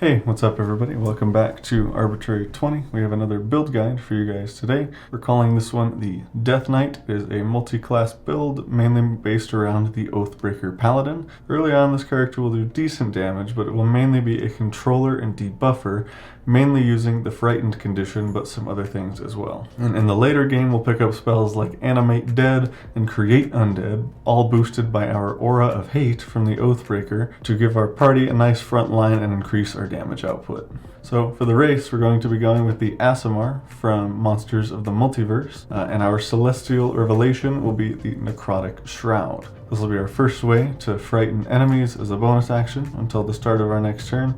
Hey, what's up everybody? Welcome back to Arbitrary 20. We have another build guide for you guys today. We're calling this one the Death Knight. It is a multi-class build mainly based around the Oathbreaker Paladin. Early on this character will do decent damage, but it will mainly be a controller and debuffer, mainly using the Frightened condition, but some other things as well. And in the later game we'll pick up spells like Animate Dead and Create Undead, all boosted by our Aura of Hate from the Oathbreaker to give our party a nice front line and increase our damage output. So for the race, we're going to be going with the Aasimar from Monsters of the Multiverse, and our Celestial Revelation will be the Necrotic Shroud. This will be our first way to frighten enemies as a bonus action until the start of our next turn.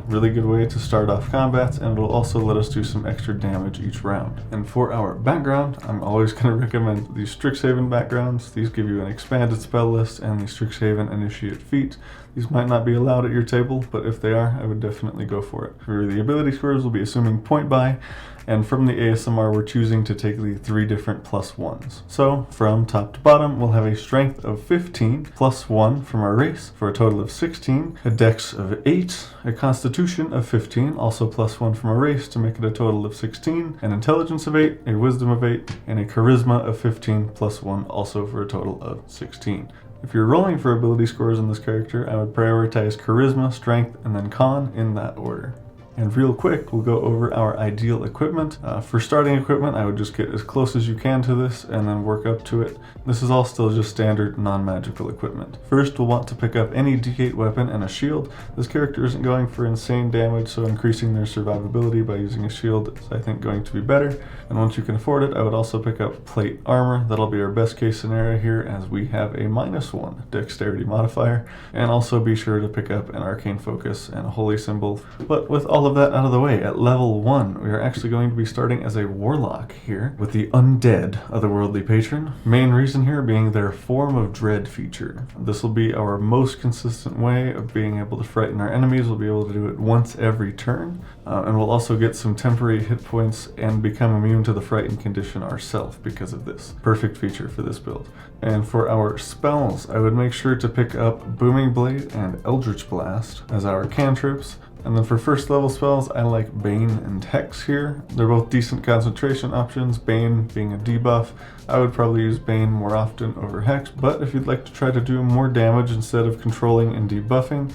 Really good way to start off combats, and it'll also let us do some extra damage each round. And for our background, I'm always going to recommend the Strixhaven backgrounds. These give you an expanded spell list and the Strixhaven Initiate feat. These might not be allowed at your table, but if they are, I would definitely go for it. For the ability scores, we'll be assuming point buy, and from the ASMR, we're choosing to take the 3 different +1s. So from top to bottom, we'll have a strength of 15, +1 from our race, for a total of 16, a dex of 8, a constitution of 15, also +1 from our race to make it a total of 16, an intelligence of 8, a wisdom of 8, and a charisma of 15, +1, also for a total of 16. If you're rolling for ability scores in this character, I would prioritize charisma, strength, and then con in that order. And real quick, we'll go over our ideal equipment. For starting equipment, I would just get as close as you can to this and then work up to it. This is all still just standard non-magical equipment. First, we'll want to pick up any D8 weapon and a shield. This character isn't going for insane damage, so increasing their survivability by using a shield is, I think, going to be better. And once you can afford it, I would also pick up plate armor. That'll be our best case scenario here, as we have a -1 dexterity modifier. And also be sure to pick up an arcane focus and a holy symbol. But with all of that out of the way, at level 1, we are actually going to be starting as a warlock here with the undead otherworldly patron. Main reason here being their Form of Dread feature. This will be our most consistent way of being able to frighten our enemies. We'll be able to do it once every turn, and we'll also get some temporary hit points and become immune to the frightened condition ourselves because of this. Perfect feature for this build. And for our spells, I would make sure to pick up Booming Blade and Eldritch Blast as our cantrips. And then for first level spells, I like Bane and Hex here. They're both decent concentration options, Bane being a debuff. I would probably use Bane more often over Hex, but if you'd like to try to do more damage instead of controlling and debuffing,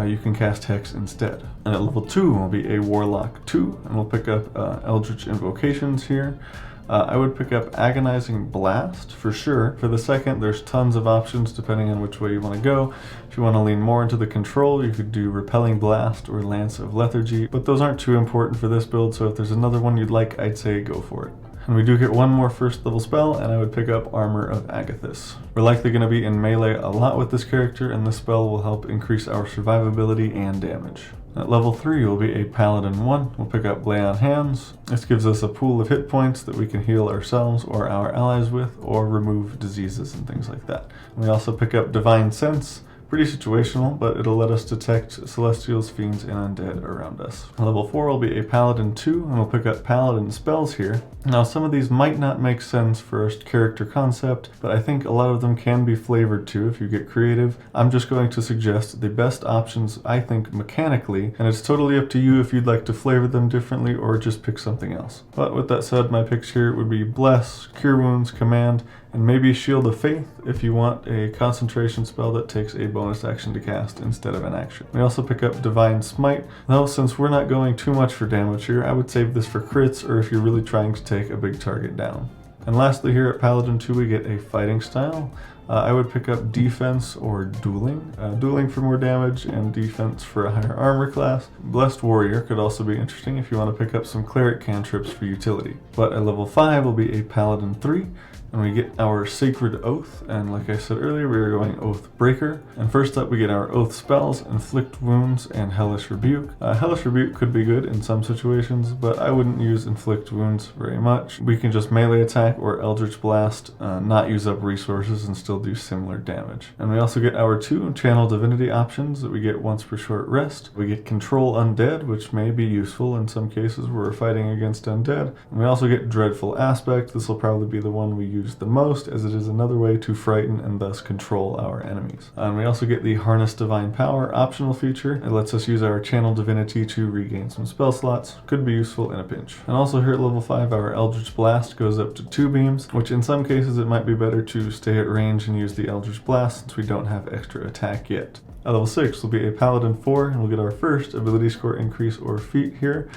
you can cast Hex instead. And at level 2 will be a Warlock 2, and we'll pick up Eldritch Invocations here. I would pick up Agonizing Blast for sure. For the second, there's tons of options depending on which way you want to go. If you want to lean more into the control, you could do Repelling Blast or Lance of Lethargy, but those aren't too important for this build, so if there's another one you'd like, I'd say go for it. And we do get one more first level spell, and I would pick up Armor of Agathis. We're likely going to be in melee a lot with this character, and this spell will help increase our survivability and damage. At level 3 will be a Paladin 1. We'll pick up Lay on Hands. This gives us a pool of hit points that we can heal ourselves or our allies with, or remove diseases and things like that. And we also pick up Divine Sense. Pretty situational, but it'll let us detect Celestials, Fiends, and Undead around us. Level 4 will be a Paladin 2, and we'll pick up Paladin spells here. Now, some of these might not make sense for a character concept, but I think a lot of them can be flavored too if you get creative. I'm just going to suggest the best options, I think, mechanically, and it's totally up to you if you'd like to flavor them differently or just pick something else. But with that said, my picks here would be Bless, Cure Wounds, Command, and maybe Shield of Faith if you want a concentration spell that takes a bonus action to cast instead of an action. We also pick up Divine Smite, though since we're not going too much for damage here, I would save this for crits or if you're really trying to take a big target down. And lastly here at Paladin 2 we get a Fighting Style. I would pick up Defense or Dueling. Dueling for more damage and Defense for a higher armor class. Blessed Warrior could also be interesting if you want to pick up some Cleric cantrips for utility. But at level 5 will be a Paladin 3. And we get our Sacred Oath, and like I said earlier, we are going Oathbreaker. And first up we get our Oath spells, Inflict Wounds and Hellish Rebuke. Hellish Rebuke could be good in some situations, but I wouldn't use Inflict Wounds very much. We can just melee attack or Eldritch Blast, not use up resources and still do similar damage. And we also get our 2 Channel Divinity options that we get once per short rest. We get Control Undead, which may be useful in some cases where we're fighting against undead. And we also get Dreadful Aspect. This will probably be the one we use use the most, as it is another way to frighten and thus control our enemies. And we also get the Harness Divine Power optional feature. It lets us use our Channel Divinity to regain some spell slots. Could be useful in a pinch. And also here at level 5, our Eldritch Blast goes up to 2 beams, which in some cases it might be better to stay at range and use the Eldritch Blast since we don't have extra attack yet. At level 6 will be a Paladin 4, and we'll get our first ability score increase or feat here.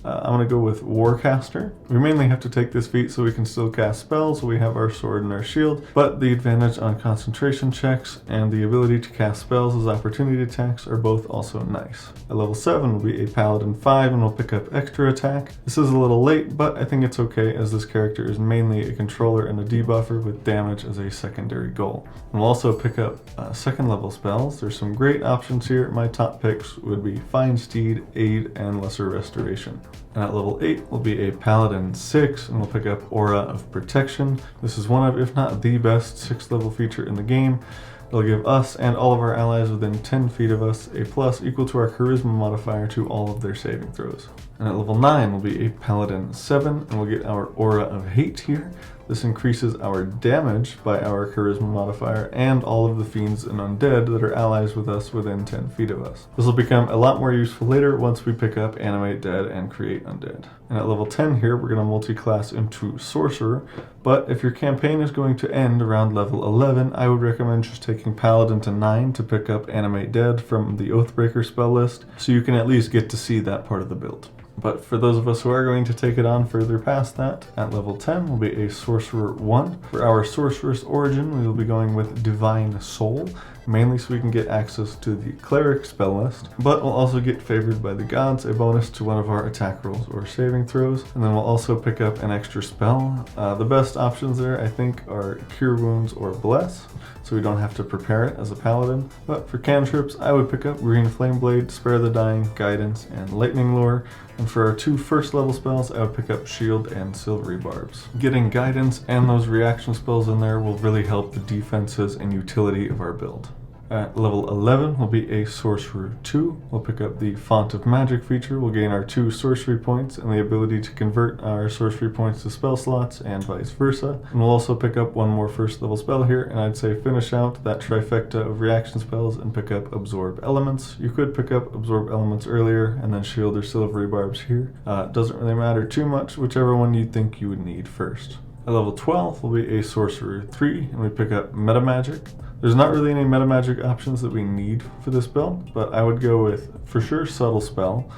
I'm going to go with Warcaster. We mainly have to take this feat so we can still cast spells, so we have our sword and our shield, but the advantage on concentration checks and the ability to cast spells as opportunity attacks are both also nice. At level 7 will be a Paladin 5, and we'll pick up extra attack. This is a little late, but I think it's okay as this character is mainly a controller and a debuffer with damage as a secondary goal. And we'll also pick up second level spells. There's some great options here. My top picks would be Fine Steed, Aid, and Lesser Restoration. And at level 8 will be a Paladin 6, and we'll pick up Aura of Protection. This is one of, if not the best, 6th level feature in the game. It'll give us and all of our allies within 10 feet of us a plus equal to our Charisma modifier to all of their saving throws. And at level 9 will be a Paladin 7, and we'll get our Aura of Hate here. This increases our damage by our Charisma modifier and all of the fiends and undead that are allies with us within 10 feet of us. This will become a lot more useful later once we pick up Animate Dead and Create Undead. And at level 10 here, we're going to multi-class into Sorcerer, but if your campaign is going to end around level 11, I would recommend just taking Paladin to 9 to pick up Animate Dead from the Oathbreaker spell list, so you can at least get to see that part of the build. But for those of us who are going to take it on further past that, at level 10 will be a Sorcerer 1. For our Sorceress origin, we will be going with Divine Soul, mainly so we can get access to the Cleric spell list, but we'll also get Favored by the Gods, a bonus to one of our attack rolls or saving throws, and then we'll also pick up an extra spell. The best options there, I think, are Cure Wounds or Bless, so we don't have to prepare it as a Paladin. But for cantrips, I would pick up Green Flame Blade, Spare the Dying, Guidance, and Lightning Lure. And for our 2 first level spells, I would pick up Shield and Silvery Barbs. Getting Guidance and those reaction spells in there will really help the defenses and utility of our build. At level 11 will be a Sorcerer 2. We'll pick up the Font of Magic feature. We'll gain our 2 sorcery points and the ability to convert our sorcery points to spell slots and vice versa. And we'll also pick up 1 more first level spell here, and I'd say finish out that trifecta of reaction spells and pick up Absorb Elements. You could pick up Absorb Elements earlier and then Shield or Silvery Barbs here. It doesn't really matter too much, whichever one you think you would need first. At level 12 will be a Sorcerer 3, and we pick up Meta Magic. There's not really any meta magic options that we need for this build, but I would go with, for sure, Subtle Spell,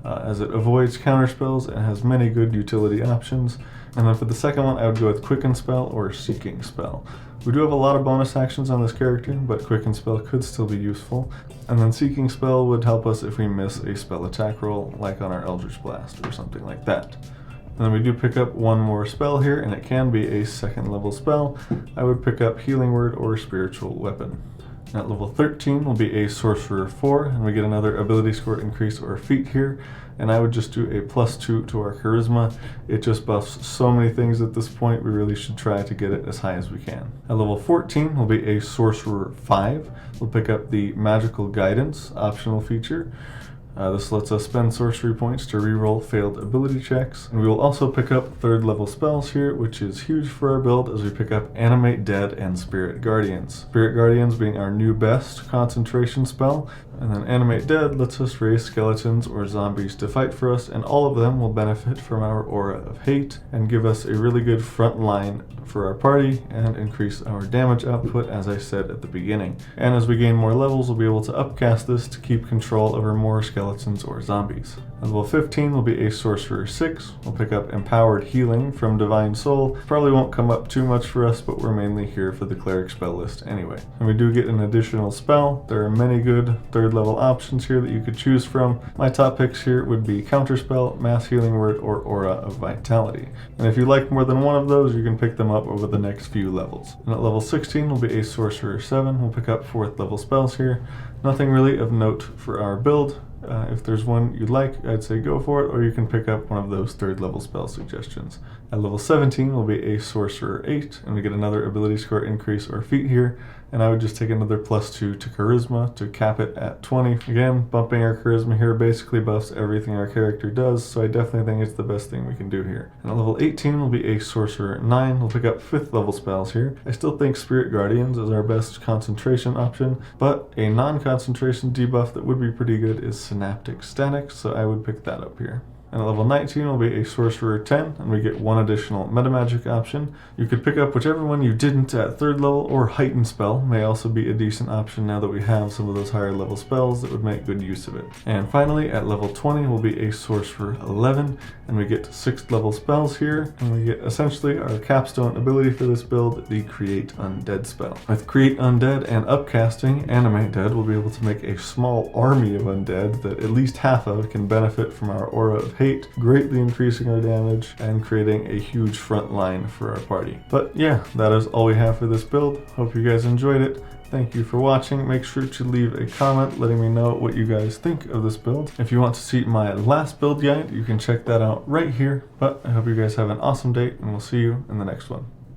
as it avoids counter spells and has many good utility options. And then for the second one, I would go with Quicken Spell or Seeking Spell. We do have a lot of bonus actions on this character, but Quicken Spell could still be useful. And then Seeking Spell would help us if we miss a spell attack roll, like on our Eldritch Blast or something like that. And then we do pick up 1 more spell here, and it can be a 2nd level spell. I would pick up Healing Word or Spiritual Weapon. And at level 13 will be a Sorcerer 4, and we get another ability score increase or feat here. And I would just do a +2 to our Charisma. It just buffs so many things at this point, we really should try to get it as high as we can. At level 14 will be a Sorcerer 5. We'll pick up the Magical Guidance optional feature. This lets us spend sorcery points to reroll failed ability checks. And we will also pick up 3rd level spells here, which is huge for our build as we pick up Animate Dead and Spirit Guardians. Spirit Guardians being our new best concentration spell. And then Animate Dead lets us raise skeletons or zombies to fight for us, and all of them will benefit from our Aura of Hate and give us a really good front line for our party and increase our damage output, as I said at the beginning. And as we gain more levels, we'll be able to upcast this to keep control over more skeletons or zombies. At level 15 will be a Sorcerer 6. We'll pick up Empowered Healing from Divine Soul. Probably won't come up too much for us, but we're mainly here for the Cleric spell list anyway. And we do get an additional spell. There are many good 3rd level options here that you could choose from. My top picks here would be Counterspell, Mass Healing Word, or Aura of Vitality. And if you like more than one of those, you can pick them up over the next few levels. And at level 16 will be a Sorcerer 7. We'll pick up 4th level spells here. Nothing really of note for our build. If there's one you'd like, I'd say go for it, or you can pick up one of those 3rd level spell suggestions. At level 17 will be a Sorcerer 8, and we get another ability score increase or feat here, and I would just take another +2 to charisma to cap it at 20. Again, bumping our charisma here basically buffs everything our character does, so I definitely think it's the best thing we can do here. And at level 18 will be a sorcerer 9. We'll pick up 5th level spells here. I still think Spirit Guardians is our best concentration option, but a non-concentration debuff that would be pretty good is Synaptic Static, so I would pick that up here. And at level 19 will be a Sorcerer 10, and we get 1 additional Metamagic option. You could pick up whichever one you didn't at 3rd level, or Heightened Spell may also be a decent option now that we have some of those higher level spells that would make good use of it. And finally, at level 20 will be a Sorcerer 11, and we get 6th level spells here, and we get essentially our capstone ability for this build, the Create Undead spell. With Create Undead and Upcasting, Animate Dead will be able to make a small army of undead that at least half of can benefit from our Aura of Hate, greatly increasing our damage and creating a huge front line for our party. But yeah, that is all we have for this build. Hope you guys enjoyed it. Thank you for watching. Make sure to leave a comment letting me know what you guys think of this build. If you want to see my last build guide, you can check that out right here. But I hope you guys have an awesome day, and we'll see you in the next one.